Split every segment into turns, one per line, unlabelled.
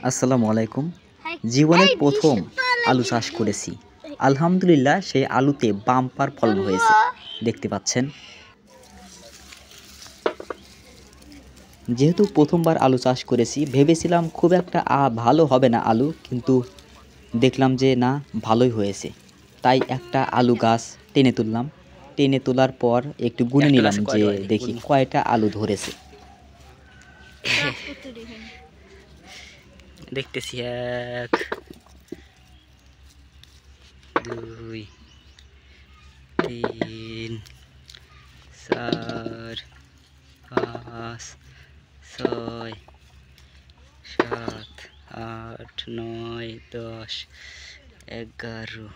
আসসালামু আলাইকুম। জীবনের প্রথম আলু চাষ করেছি। আলহামদুলিল্লাহ সেই আলুতে বাম্পার ফলন হয়েছে। দেখতে পাচ্ছেন। যেহেতু প্রথমবার আলু চাষ করেছি, ভেবেছিলাম খুব একটা ভালো হবে না আলু, কিন্তু দেখলাম যে না, ভালোই হয়েছে। তাই একটা আলু গাছ টেনে তুললাম। টেনে তোলার পর একটু গুনে নিলাম যে দেখি কয়টা আলু ধরেছে। দেখতেছি 1 2 3 4 5 6 7 8 9 10 11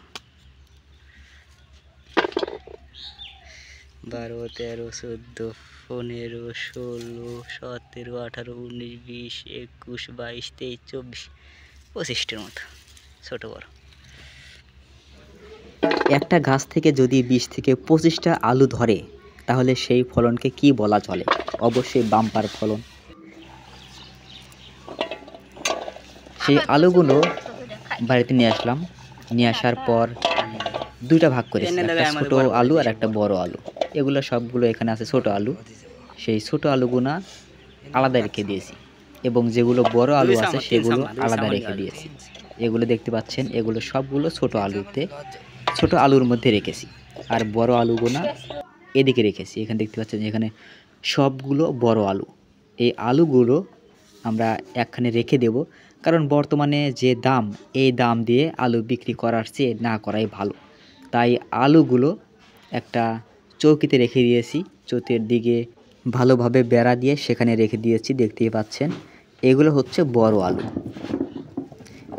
12 13 14 15 16 17 18 19 20 21 22 23 24 25টার মতো ছোট বড়। একটা গাছ থেকে যদি 20 থেকে 25টা আলু ধরে, তাহলে সেই ফলনকে কি বলা চলে? অবশ্যই বাম্পার ফলন। সেই আলুগুলো বাড়িতে নিয়ে আসলাম। নিয়ে আসার পর দুইটা ভাগ করেছি, একটা ছোট আলু আর একটা বড় আলু। এগুলো সবগুলো এখানে আছে ছোট আলু। সেই ছোট আলুগুনা আলাদা রেখে দিয়েছি, এবং যেগুলো বড় আলু আছে সেগুলো আলাদা রেখে দিয়েছি। এগুলো দেখতে পাচ্ছেন, এগুলো সবগুলো ছোট আলুতে, ছোট আলুর মধ্যে রেখেছি। আর বড় আলুগুনা এদিকে রেখেছি। এখানে দেখতে পাচ্ছেন, এখানে সবগুলো বড় আলু। এই আলুগুলো আমরা একখানে রেখে দেব, কারণ বর্তমানে যে দাম, এই দাম দিয়ে আলু বিক্রি করার চেয়ে না করাই ভালো। তাই আলুগুলো একটা চৌকিতে রেখে দিয়েছি। চৌকির দিকে ভালোভাবে বেড়া দিয়ে সেখানে রেখে দিয়েছি। দেখতেই পাচ্ছেন, এগুলো হচ্ছে বড় আলু।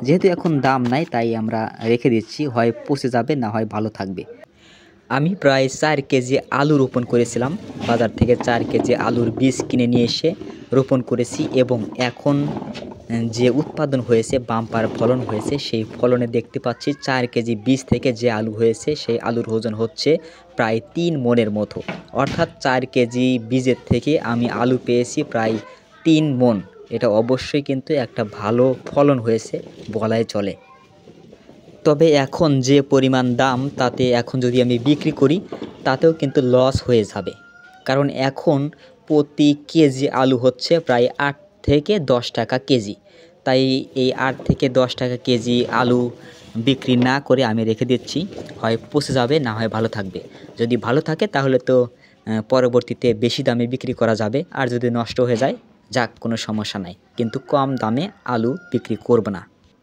যেহেতু এখন দাম নাই, তাই আমরা রেখে দিচ্ছি। হয় পচে যাবে, না হয় ভালো থাকবে। আমি প্রায় 4 কেজি আলু রোপণ করেছিলাম। বাজার থেকে 4 কেজি আলুর বীজ কিনে নিয়ে এসে রোপণ করেছি, এবং এখন যে উৎপাদন হয়েছে, বাম্পার ফলন হয়েছে, সেই ফলনে দেখতে পাচ্ছি 4 কেজি বীজ থেকে যে আলু হয়েছে, সেই আলুর ওজন হচ্ছে প্রায় 3 মণের মতো। অর্থাৎ 4 কেজি বীজের থেকে আমি আলু পেয়েছি প্রায় 3 মণ। এটা অবশ্যই কিন্তু একটা ভালো ফলন হয়েছে বলাই চলে। তবে এখন যে পরিমাণ দাম, তাতে এখন যদি আমি বিক্রি করি, তাতেও কিন্তু লস হয়ে যাবে। কারণ এখন প্রতি কেজি আলু হচ্ছে প্রায় 8 থেকে 10 টাকা কেজি। তাই এই 8 থেকে 10 টাকা কেজি আলু বিক্রি না করে আমি রেখে দিচ্ছি। হয় পচে যাবে, না হয় ভালো থাকবে। যদি ভালো থাকে তাহলে তো পরবর্তীতে বেশি দামে বিক্রি করা যাবে। আর যদি নষ্ট হয়ে যায়, যাক, কোনো সমস্যা নাই। কিন্তু কম দামে আলু বিক্রি করব না।